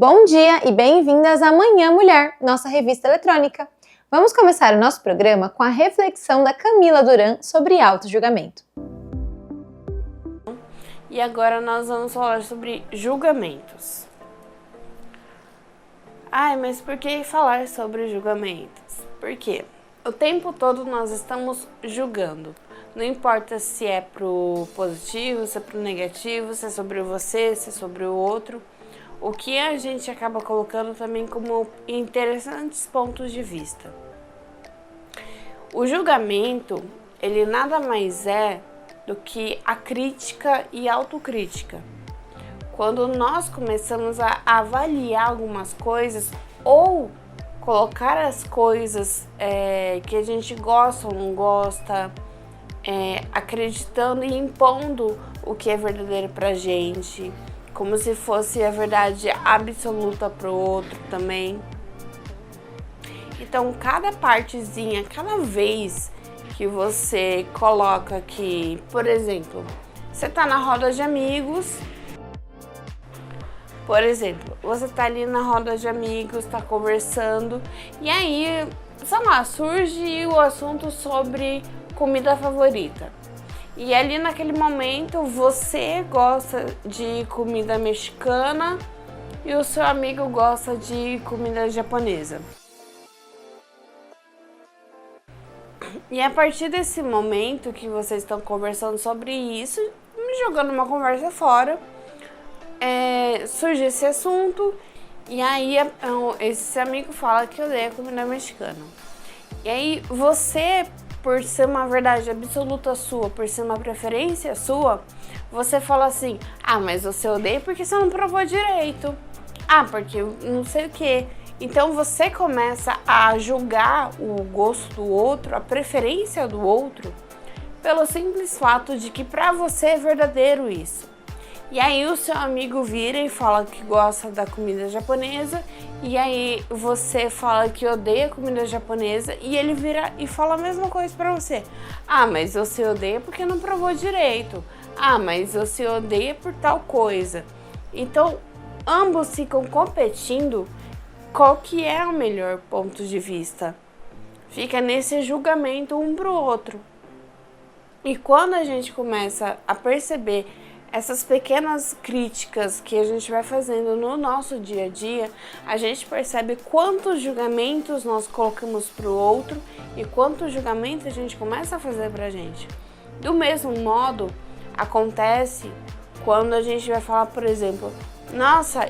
Bom dia e bem-vindas à Manhã Mulher, nossa revista eletrônica. Vamos começar o nosso programa com a reflexão da Camila Duran sobre auto-julgamento. E agora nós vamos falar sobre julgamentos. Mas por que falar sobre julgamentos? Porque o tempo todo nós estamos julgando. Não importa se é pro positivo, se é pro negativo, se é sobre você, se é sobre o outro. O que a gente acaba colocando também como interessantes pontos de vista. O julgamento, ele nada mais é do que a crítica e autocrítica. Quando nós começamos a avaliar algumas coisas ou colocar as coisas que a gente gosta ou não gosta, acreditando e impondo o que é verdadeiro pra gente, como se fosse a verdade absoluta pro outro também. Então, cada partezinha, cada vez que você coloca que, por exemplo, você tá na roda de amigos, por exemplo, você tá ali na roda de amigos, tá conversando, e aí, sei lá, surge o assunto sobre comida favorita. E ali naquele momento você gosta de comida mexicana e o seu amigo gosta de comida japonesa. E a partir desse momento que vocês estão conversando sobre isso, jogando uma conversa fora, surge esse assunto e aí esse amigo fala que odeia comida mexicana. E aí você, por ser uma verdade absoluta sua, por ser uma preferência sua, você fala assim, mas você odeia porque você não provou direito. Porque não sei o quê. Então você começa a julgar o gosto do outro, a preferência do outro, pelo simples fato de que pra você é verdadeiro isso. E aí o seu amigo vira e fala que gosta da comida japonesa, e aí você fala que odeia comida japonesa, e ele vira e fala a mesma coisa pra você. Mas você odeia porque não provou direito. Mas você odeia por tal coisa. Então, ambos ficam competindo qual que é o melhor ponto de vista. Fica nesse julgamento um pro outro. E quando a gente começa a perceber essas pequenas críticas que a gente vai fazendo no nosso dia a dia, a gente percebe quantos julgamentos nós colocamos pro outro e quantos julgamentos a gente começa a fazer pra gente. Do mesmo modo, acontece quando a gente vai falar, por exemplo, nossa,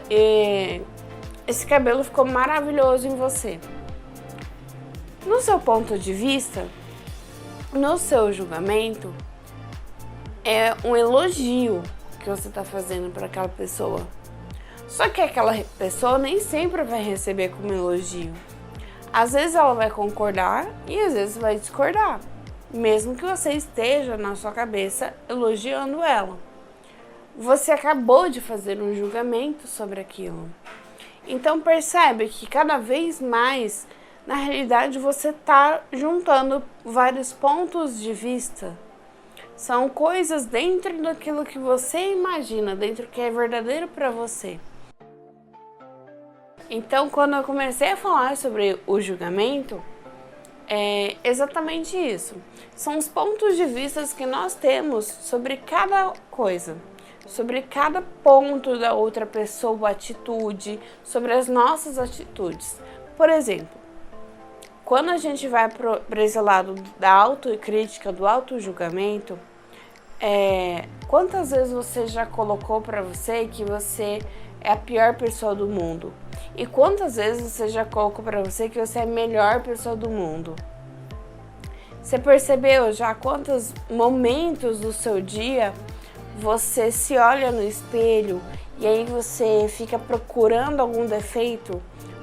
esse cabelo ficou maravilhoso em você. No seu ponto de vista, no seu julgamento, é um elogio que você está fazendo para aquela pessoa. Só que aquela pessoa nem sempre vai receber como elogio. Às vezes ela vai concordar e às vezes vai discordar, mesmo que você esteja na sua cabeça elogiando ela. Você acabou de fazer um julgamento sobre aquilo. Então percebe que cada vez mais, na realidade, você está juntando vários pontos de vista. São coisas dentro daquilo que você imagina, dentro do que é verdadeiro para você. Então, quando eu comecei a falar sobre o julgamento, é exatamente isso. São os pontos de vista que nós temos sobre cada coisa, sobre cada ponto da outra pessoa, atitude, sobre as nossas atitudes. Por exemplo, quando a gente vai para esse lado da autocrítica, do autojulgamento, quantas vezes você já colocou para você que você é a pior pessoa do mundo? E quantas vezes você já colocou para você que você é a melhor pessoa do mundo? Você percebeu já quantos momentos do seu dia você se olha no espelho e aí você fica procurando algum defeito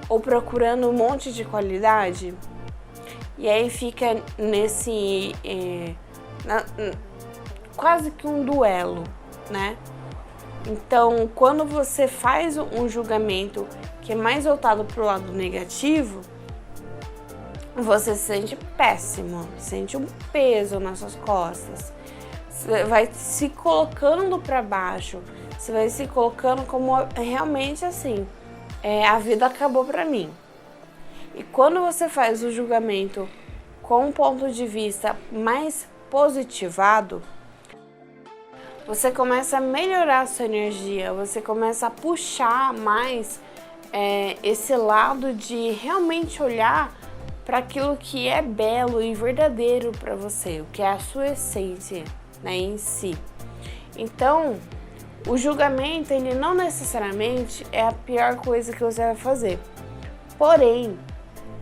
ou procurando um monte de qualidade? E aí fica nesse quase que um duelo, né? Então, quando você faz um julgamento que é mais voltado para o lado negativo, você se sente péssimo, sente um peso nas suas costas. Você vai se colocando para baixo, você vai se colocando como realmente assim, a vida acabou para mim. E quando você faz o julgamento com um ponto de vista mais positivado, você começa a melhorar a sua energia, você começa a puxar mais esse lado de realmente olhar para aquilo que é belo e verdadeiro para você, o que é a sua essência, né, em si. Então, o julgamento, ele não necessariamente é a pior coisa que você vai fazer. Porém,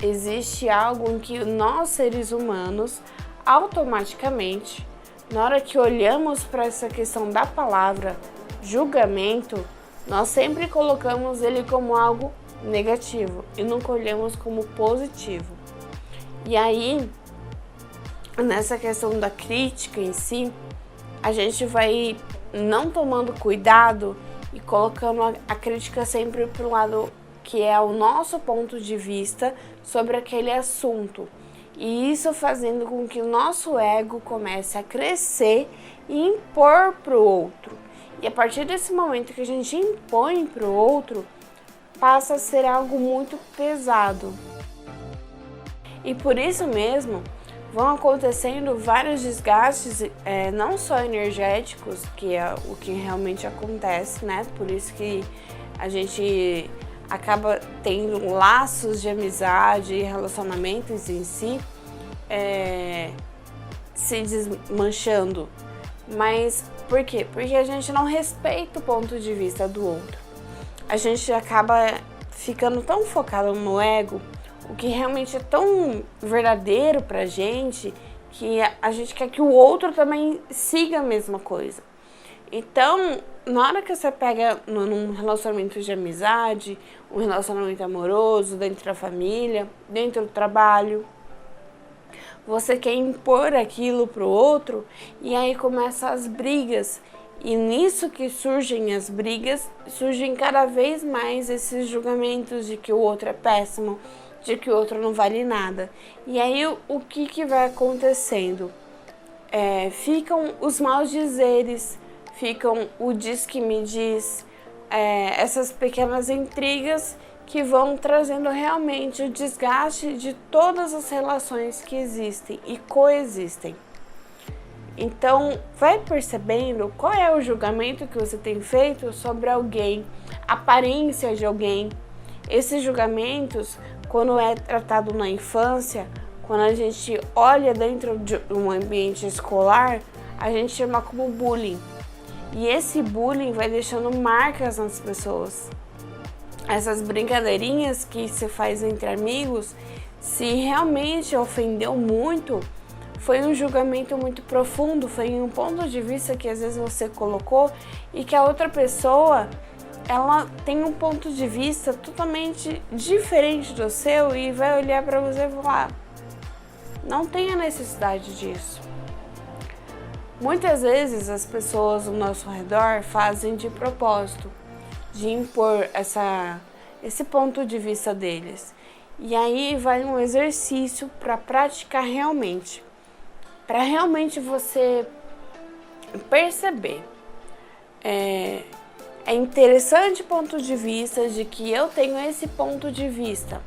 existe algo em que nós, seres humanos, automaticamente, na hora que olhamos para essa questão da palavra julgamento, nós sempre colocamos ele como algo negativo e nunca olhamos como positivo. E aí, nessa questão da crítica em si, a gente vai não tomando cuidado e colocando a crítica sempre para o lado que é o nosso ponto de vista sobre aquele assunto. E isso fazendo com que o nosso ego comece a crescer e impor para o outro. E a partir desse momento que a gente impõe para o outro, passa a ser algo muito pesado. E por isso mesmo, vão acontecendo vários desgastes, não só energéticos, que é o que realmente acontece, né? Por isso que a gente acaba tendo laços de amizade e relacionamentos em si se desmanchando. Mas por quê? Porque a gente não respeita o ponto de vista do outro. A gente acaba ficando tão focado no ego, o que realmente é tão verdadeiro pra gente, que a gente quer que o outro também siga a mesma coisa. Então, na hora que você pega num relacionamento de amizade, um relacionamento amoroso, dentro da família, dentro do trabalho, você quer impor aquilo pro outro e aí começam as brigas. E nisso que surgem as brigas, surgem cada vez mais esses julgamentos de que o outro é péssimo, de que o outro não vale nada. E aí o que vai acontecendo? Ficam os maus dizeres, ficam o diz que me diz, essas pequenas intrigas que vão trazendo realmente o desgaste de todas as relações que existem e coexistem. Então, vai percebendo qual é o julgamento que você tem feito sobre alguém, a aparência de alguém. Esses julgamentos, quando é tratado na infância, quando a gente olha dentro de um ambiente escolar, a gente chama como bullying. E esse bullying vai deixando marcas nas pessoas. Essas brincadeirinhas que se faz entre amigos, se realmente ofendeu muito, foi um julgamento muito profundo, foi um ponto de vista que às vezes você colocou e que a outra pessoa, ela tem um ponto de vista totalmente diferente do seu e vai olhar para você e falar: não tem a necessidade disso. Muitas vezes as pessoas ao nosso redor fazem de propósito, de impor esse ponto de vista deles. E aí vai um exercício para praticar realmente, para realmente você perceber. É interessante ponto de vista de que eu tenho esse ponto de vista.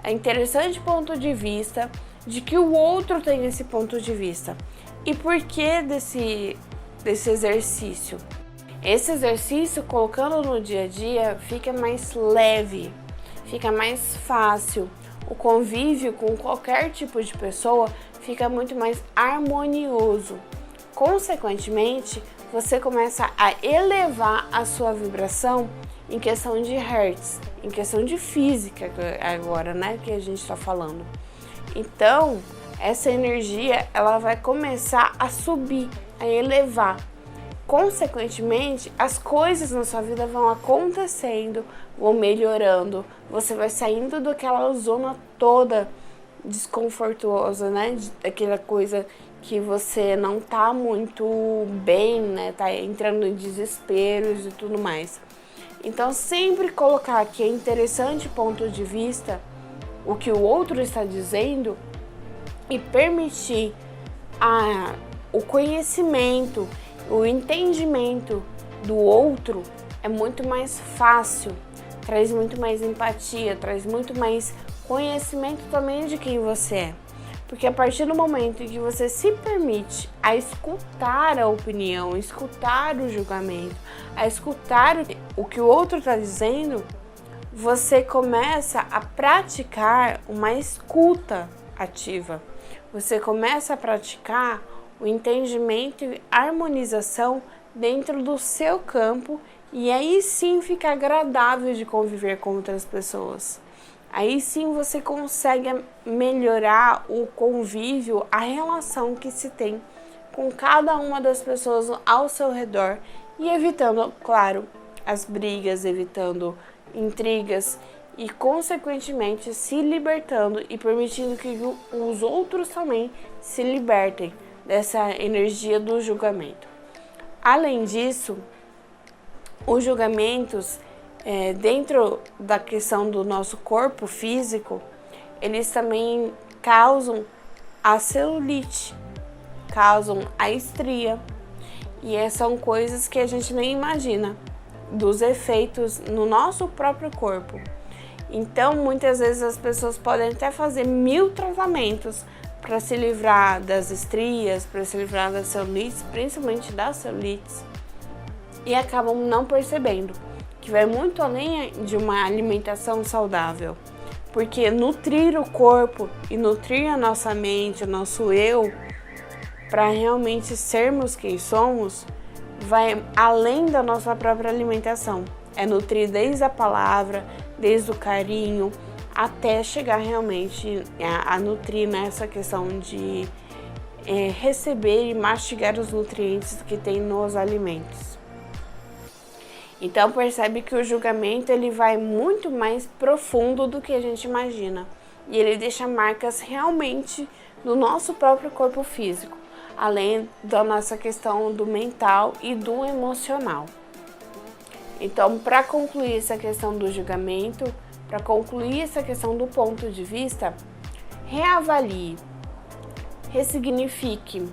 É interessante ponto de vista de que o outro tem esse ponto de vista. E por que desse exercício? Esse exercício, colocando no dia a dia, fica mais leve, fica mais fácil. O convívio com qualquer tipo de pessoa fica muito mais harmonioso. Consequentemente, você começa a elevar a sua vibração em questão de hertz, em questão de física agora, né, que a gente está falando. Então, essa energia, ela vai começar a subir, a elevar. Consequentemente, as coisas na sua vida vão acontecendo, vão melhorando. Você vai saindo daquela zona toda desconfortuosa, né? Daquela coisa que você não tá muito bem, né? Tá entrando em desesperos e tudo mais. Então, sempre colocar que é interessante ponto de vista, o que o outro está dizendo, e permitir o conhecimento, o entendimento do outro é muito mais fácil, traz muito mais empatia, traz muito mais conhecimento também de quem você é. Porque a partir do momento em que você se permite a escutar a opinião, escutar o julgamento, a escutar o que o outro está dizendo, você começa a praticar uma escuta ativa. Você começa a praticar o entendimento e harmonização dentro do seu campo, e aí sim fica agradável de conviver com outras pessoas. Aí sim você consegue melhorar o convívio, a relação que se tem com cada uma das pessoas ao seu redor, e evitando, claro, as brigas, evitando intrigas e, consequentemente, se libertando e permitindo que os outros também se libertem dessa energia do julgamento. Além disso, os julgamentos, dentro da questão do nosso corpo físico, eles também causam a celulite, causam a estria, e são coisas que a gente nem imagina dos efeitos no nosso próprio corpo. Então, muitas vezes as pessoas podem até fazer 1000 tratamentos para se livrar das estrias, para se livrar da celulite, principalmente das celulites, e acabam não percebendo que vai muito além de uma alimentação saudável, porque nutrir o corpo e nutrir a nossa mente, o nosso eu, para realmente sermos quem somos, vai além da nossa própria alimentação. É nutrir desde a palavra, desde o carinho, até chegar realmente a nutrir nessa questão de receber e mastigar os nutrientes que tem nos alimentos. Então percebe que o julgamento ele vai muito mais profundo do que a gente imagina, e ele deixa marcas realmente no nosso próprio corpo físico, além da nossa questão do mental e do emocional. Então, para concluir essa questão do julgamento, para concluir essa questão do ponto de vista, reavalie, ressignifique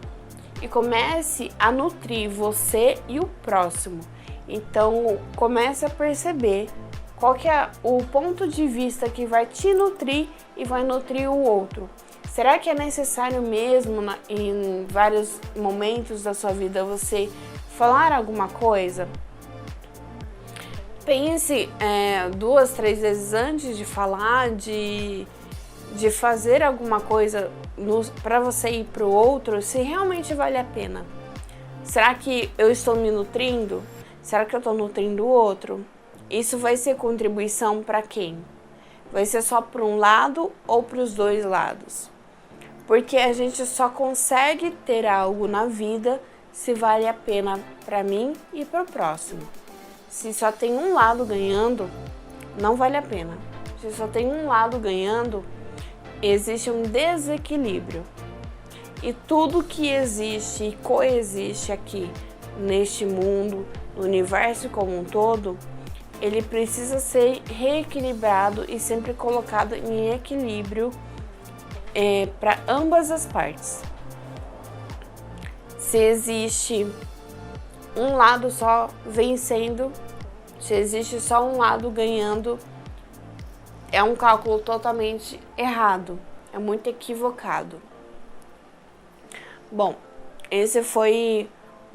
e comece a nutrir você e o próximo. Então, comece a perceber qual que é o ponto de vista que vai te nutrir e vai nutrir o outro. Será que é necessário mesmo, em vários momentos da sua vida, você falar alguma coisa? Pense 2, 3 vezes antes de falar, de fazer alguma coisa para você ir para o outro, se realmente vale a pena. Será que eu estou me nutrindo? Será que eu estou nutrindo o outro? Isso vai ser contribuição para quem? Vai ser só para um lado ou para os dois lados? Porque a gente só consegue ter algo na vida se vale a pena para mim e para o próximo. Se só tem um lado ganhando, não vale a pena. Se só tem um lado ganhando, existe um desequilíbrio. E tudo que existe e coexiste aqui neste mundo, no universo como um todo, ele precisa ser reequilibrado e sempre colocado em equilíbrio para ambas as partes. Se existe um lado só vencendo, se existe só um lado ganhando, é um cálculo totalmente errado, é muito equivocado. Bom, esse foi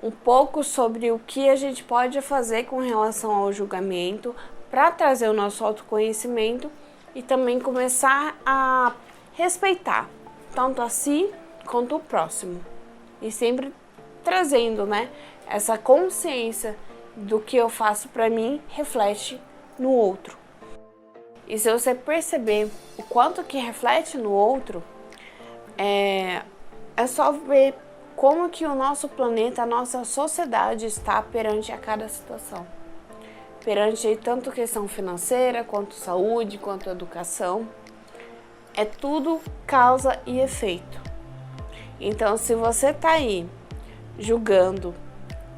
um pouco sobre o que a gente pode fazer com relação ao julgamento para trazer o nosso autoconhecimento e também começar a respeitar tanto a si quanto o próximo. E sempre trazendo, essa consciência do que eu faço para mim reflete no outro. E se você perceber o quanto que reflete no outro, é só ver como que o nosso planeta, a nossa sociedade está perante a cada situação. Perante tanto questão financeira, quanto saúde, quanto educação. É tudo causa e efeito. Então, se você está aí julgando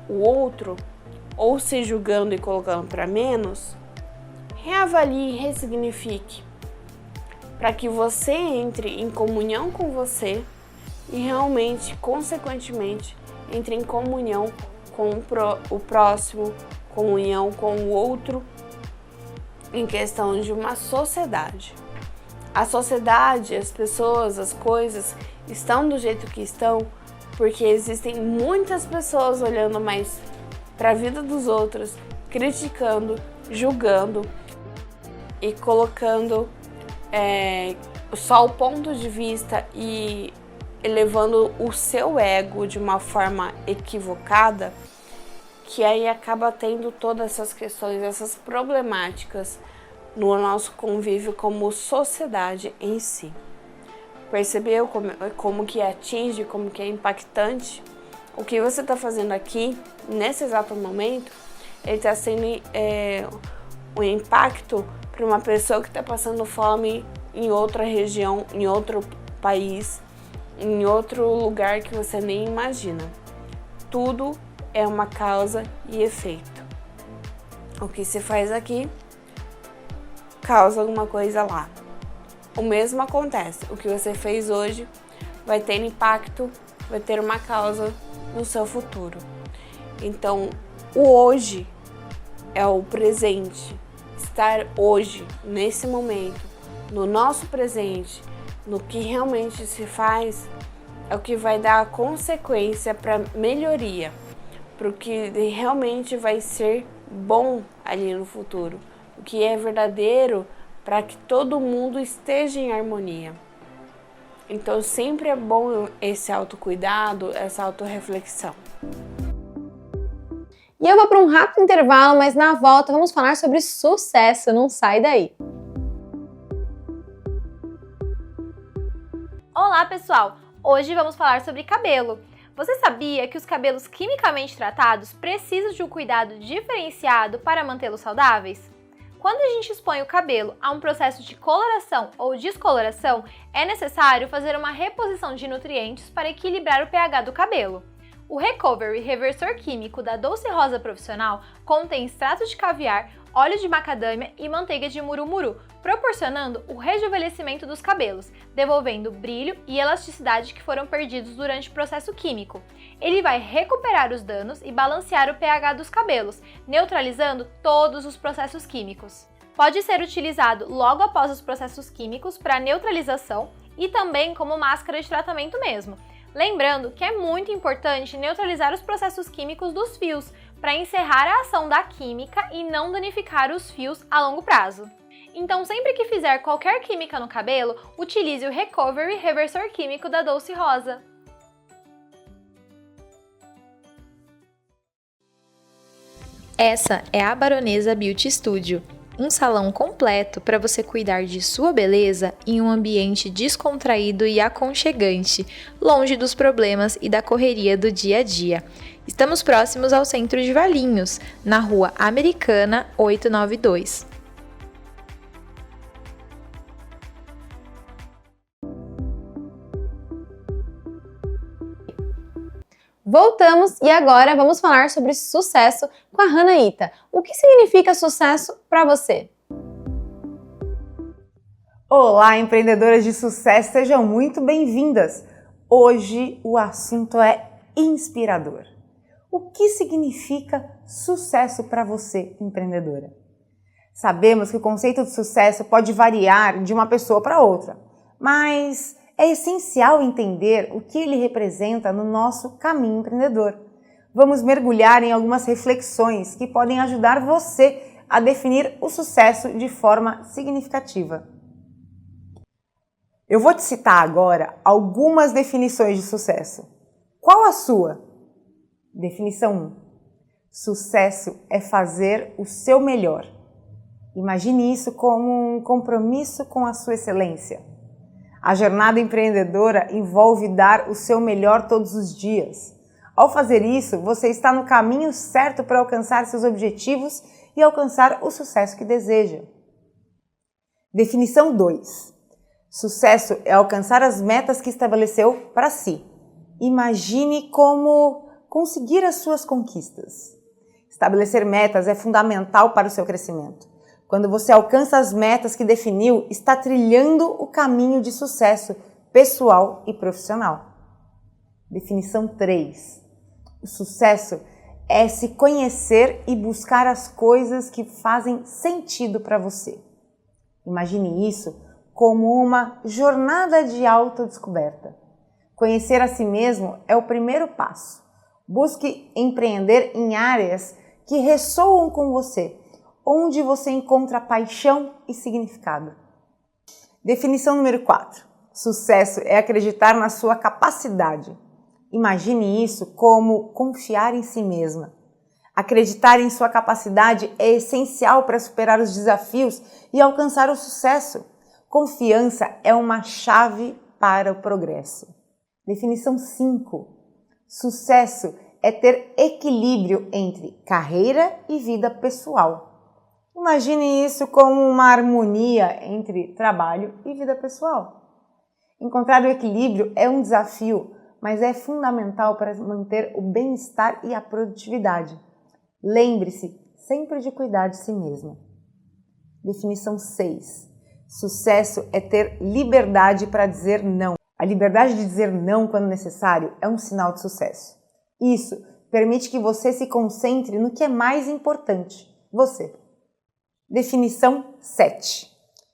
o outro, ou se julgando e colocando para menos, reavalie e ressignifique, para que você entre em comunhão com você e realmente, consequentemente, entre em comunhão com o próximo, comunhão com o outro, em questão de uma sociedade. A sociedade, as pessoas, as coisas estão do jeito que estão porque existem muitas pessoas olhando mais para a vida dos outros, criticando, julgando e colocando só o ponto de vista e elevando o seu ego de uma forma equivocada, que aí acaba tendo todas essas questões, essas problemáticas no nosso convívio como sociedade em si. Percebeu como que atinge, como que é impactante? O que você está fazendo aqui, nesse exato momento, ele está sendo um impacto para uma pessoa que está passando fome em outra região, em outro país, em outro lugar que você nem imagina. Tudo é uma causa e efeito. O que se faz aqui causa alguma coisa lá. O mesmo acontece. O que você fez hoje vai ter impacto, vai ter uma causa no seu futuro. Então, o hoje é o presente. Estar hoje, nesse momento, no nosso presente, no que realmente se faz, é o que vai dar a consequência para melhoria, para o que realmente vai ser bom ali no futuro, o que é verdadeiro para que todo mundo esteja em harmonia. Então sempre é bom esse autocuidado, essa autorreflexão. E eu vou para um rápido intervalo, mas na volta vamos falar sobre sucesso, não sai daí! Olá pessoal! Hoje vamos falar sobre cabelo. Você sabia que os cabelos quimicamente tratados precisam de um cuidado diferenciado para mantê-los saudáveis? Quando a gente expõe o cabelo a um processo de coloração ou descoloração, é necessário fazer uma reposição de nutrientes para equilibrar o pH do cabelo. O Recovery Reversor Químico da Doce Rosa Profissional contém extrato de caviar, óleo de macadâmia e manteiga de murumuru, proporcionando o rejuvenescimento dos cabelos, devolvendo brilho e elasticidade que foram perdidos durante o processo químico. Ele vai recuperar os danos e balancear o pH dos cabelos, neutralizando todos os processos químicos. Pode ser utilizado logo após os processos químicos para neutralização e também como máscara de tratamento mesmo. Lembrando que é muito importante neutralizar os processos químicos dos fios para encerrar a ação da química e não danificar os fios a longo prazo. Então, sempre que fizer qualquer química no cabelo, utilize o Recovery Reversor Químico da Doce Rosa. Essa é a Baronesa Beauty Studio, um salão completo para você cuidar de sua beleza em um ambiente descontraído e aconchegante, longe dos problemas e da correria do dia a dia. Estamos próximos ao centro de Valinhos, na Rua Americana 892. Voltamos e agora vamos falar sobre sucesso com a Hanaíta. O que significa sucesso para você? Olá, empreendedoras de sucesso, sejam muito bem-vindas! Hoje o assunto é inspirador. O que significa sucesso para você, empreendedora? Sabemos que o conceito de sucesso pode variar de uma pessoa para outra, mas é essencial entender o que ele representa no nosso caminho empreendedor. Vamos mergulhar em algumas reflexões que podem ajudar você a definir o sucesso de forma significativa. Eu vou te citar agora algumas definições de sucesso. Qual a sua? Definição 1. Sucesso é fazer o seu melhor. Imagine isso como um compromisso com a sua excelência. A jornada empreendedora envolve dar o seu melhor todos os dias. Ao fazer isso, você está no caminho certo para alcançar seus objetivos e alcançar o sucesso que deseja. Definição 2. Sucesso é alcançar as metas que estabeleceu para si. Imagine como conseguir as suas conquistas. Estabelecer metas é fundamental para o seu crescimento. Quando você alcança as metas que definiu, está trilhando o caminho de sucesso pessoal e profissional. Definição 3. O sucesso é se conhecer e buscar as coisas que fazem sentido para você. Imagine isso como uma jornada de autodescoberta. Conhecer a si mesmo é o primeiro passo. Busque empreender em áreas que ressoam com você, onde você encontra paixão e significado. Definição número 4. Sucesso é acreditar na sua capacidade. Imagine isso como confiar em si mesma. Acreditar em sua capacidade é essencial para superar os desafios e alcançar o sucesso. Confiança é uma chave para o progresso. Definição 5. Sucesso é ter equilíbrio entre carreira e vida pessoal. Imagine isso como uma harmonia entre trabalho e vida pessoal. Encontrar o equilíbrio é um desafio, mas é fundamental para manter o bem-estar e a produtividade. Lembre-se sempre de cuidar de si mesma. Definição 6. Sucesso é ter liberdade para dizer não. A liberdade de dizer não quando necessário é um sinal de sucesso. Isso permite que você se concentre no que é mais importante, você. Definição 7.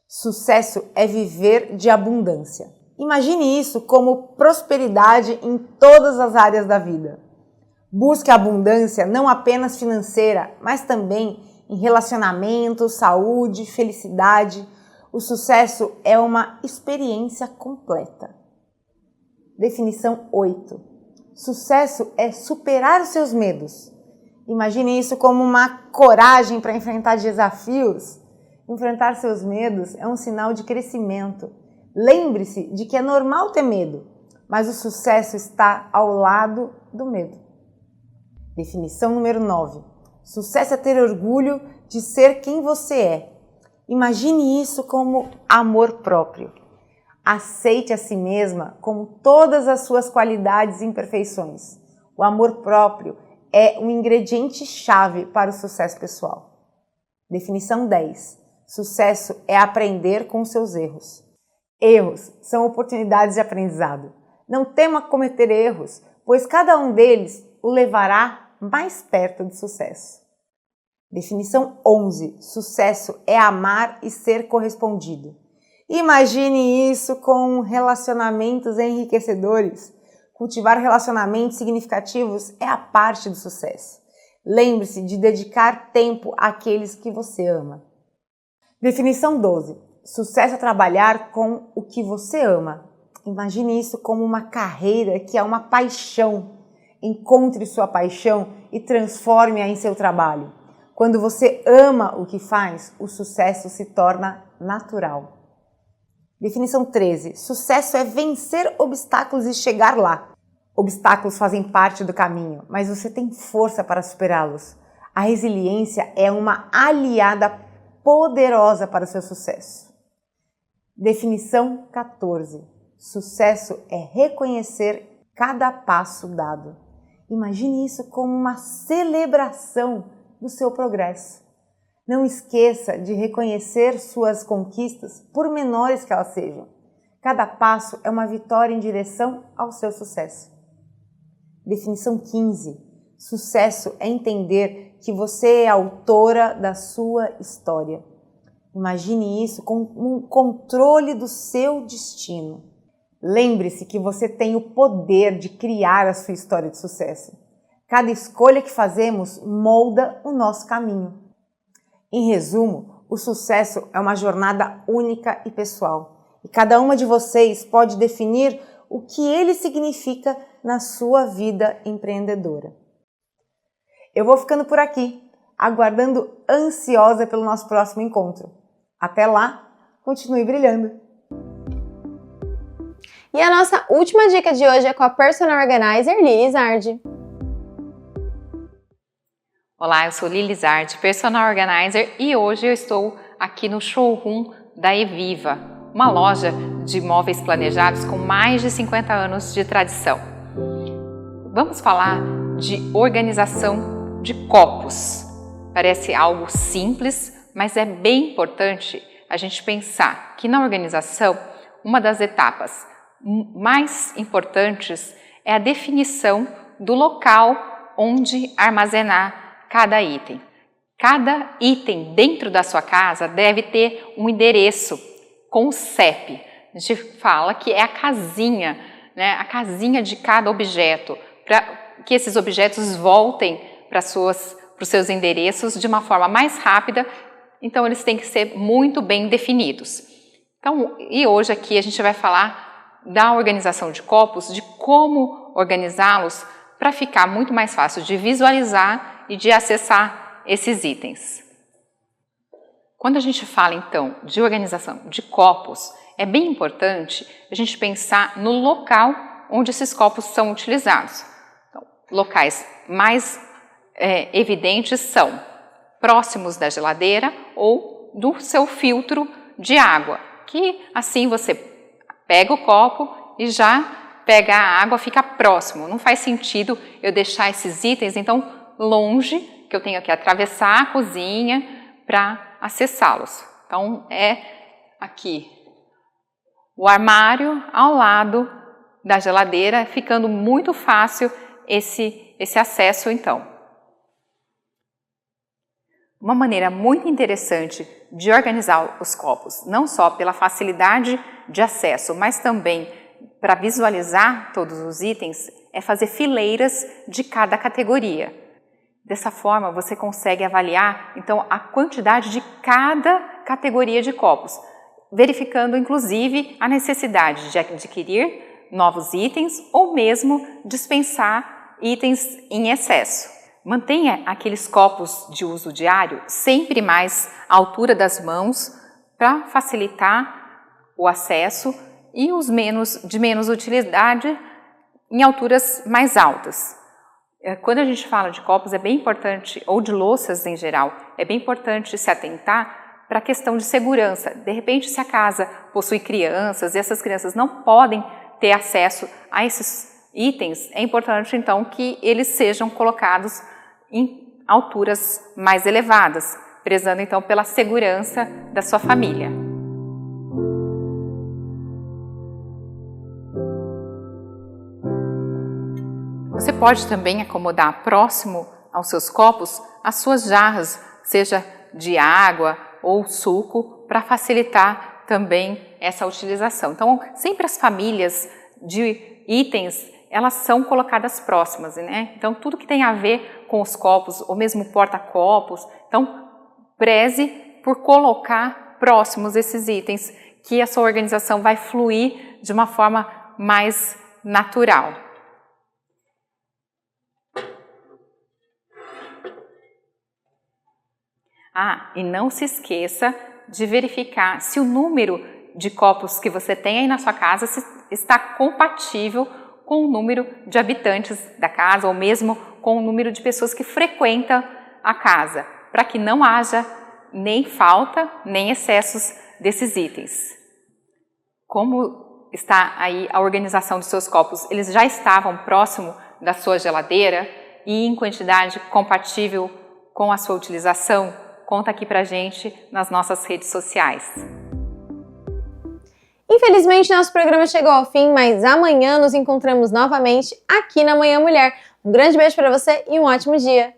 Sucesso é viver de abundância. Imagine isso como prosperidade em todas as áreas da vida. Busque a abundância não apenas financeira, mas também em relacionamentos, saúde, felicidade. O sucesso é uma experiência completa. Definição 8. Sucesso é superar os seus medos. Imagine isso como uma coragem para enfrentar desafios. Enfrentar seus medos é um sinal de crescimento. Lembre-se de que é normal ter medo, mas o sucesso está ao lado do medo. Definição número 9. Sucesso é ter orgulho de ser quem você é. Imagine isso como amor próprio. Aceite a si mesma com todas as suas qualidades e imperfeições. O amor próprio é um ingrediente-chave para o sucesso pessoal. Definição 10. Sucesso é aprender com seus erros. Erros são oportunidades de aprendizado. Não tema cometer erros, pois cada um deles o levará mais perto do sucesso. Definição 11. Sucesso é amar e ser correspondido. Imagine isso com relacionamentos enriquecedores. Cultivar relacionamentos significativos é a parte do sucesso. Lembre-se de dedicar tempo àqueles que você ama. Definição 12. Sucesso é trabalhar com o que você ama. Imagine isso como uma carreira que é uma paixão. Encontre sua paixão e transforme-a em seu trabalho. Quando você ama o que faz, o sucesso se torna natural. Definição 13. Sucesso é vencer obstáculos e chegar lá. Obstáculos fazem parte do caminho, mas você tem força para superá-los. A resiliência é uma aliada poderosa para o seu sucesso. Definição 14. Sucesso é reconhecer cada passo dado. Imagine isso como uma celebração do seu progresso. Não esqueça de reconhecer suas conquistas, por menores que elas sejam. Cada passo é uma vitória em direção ao seu sucesso. Definição 15. Sucesso é entender que você é autora da sua história. Imagine isso como um controle do seu destino. Lembre-se que você tem o poder de criar a sua história de sucesso. Cada escolha que fazemos molda o nosso caminho. Em resumo, o sucesso é uma jornada única e pessoal. E cada uma de vocês pode definir o que ele significa na sua vida empreendedora. Eu vou ficando por aqui, aguardando ansiosa pelo nosso próximo encontro. Até lá, continue brilhando! E a nossa última dica de hoje é com a Personal Organizer Lili Zardi. Olá, eu sou Lili Zardi, Personal Organizer, e hoje eu estou aqui no showroom da Eviva, uma loja de móveis planejados com mais de 50 anos de tradição. Vamos falar de organização de copos. Parece algo simples, mas é bem importante a gente pensar que na organização, uma das etapas mais importantes é a definição do local onde armazenar cada item. Cada item dentro da sua casa deve ter um endereço com o CEP. A gente fala que é a casinha, né? A casinha de cada objeto, para que esses objetos voltem para os seus endereços de uma forma mais rápida. Então, eles têm que ser muito bem definidos. Então, e hoje aqui a gente vai falar da organização de copos, de como organizá-los para ficar muito mais fácil de visualizar e de acessar esses itens. Quando a gente fala, então, de organização de copos, é bem importante a gente pensar no local onde esses copos são utilizados. Então, locais mais evidentes são próximos da geladeira ou do seu filtro de água, que assim você pega o copo e já pega a água, fica próximo. Não faz sentido eu deixar esses itens, então, longe, que eu tenho que atravessar a cozinha para acessá-los. Então, é aqui o armário ao lado da geladeira, ficando muito fácil esse acesso, então. Uma maneira muito interessante de organizar os copos, não só pela facilidade de acesso, mas também para visualizar todos os itens, é fazer fileiras de cada categoria. Dessa forma, você consegue avaliar, então, a quantidade de cada categoria de copos, verificando, inclusive, a necessidade de adquirir novos itens ou mesmo dispensar itens em excesso. Mantenha aqueles copos de uso diário sempre mais à altura das mãos para facilitar o acesso e os de menos utilidade em alturas mais altas. Quando a gente fala de copos é bem importante, ou de louças em geral, é bem importante se atentar para a questão de segurança. De repente, se a casa possui crianças e essas crianças não podem ter acesso a esses itens, é importante então que eles sejam colocados em alturas mais elevadas, prezando então pela segurança da sua família. Você pode também acomodar próximo aos seus copos as suas jarras, seja de água ou suco, para facilitar também essa utilização. Então, sempre as famílias de itens, elas são colocadas próximas, né? Então, tudo que tem a ver com os copos, ou mesmo porta-copos, então, preze por colocar próximos esses itens, que a sua organização vai fluir de uma forma mais natural. E não se esqueça de verificar se o número de copos que você tem aí na sua casa está compatível com o número de habitantes da casa ou mesmo com o número de pessoas que frequentam a casa, para que não haja nem falta, nem excessos desses itens. Como está aí a organização dos seus copos? Eles já estavam próximo da sua geladeira e em quantidade compatível com a sua utilização? Conta aqui pra gente nas nossas redes sociais. Infelizmente, nosso programa chegou ao fim, mas amanhã nos encontramos novamente aqui na Manhã Mulher. Um grande beijo para você e um ótimo dia!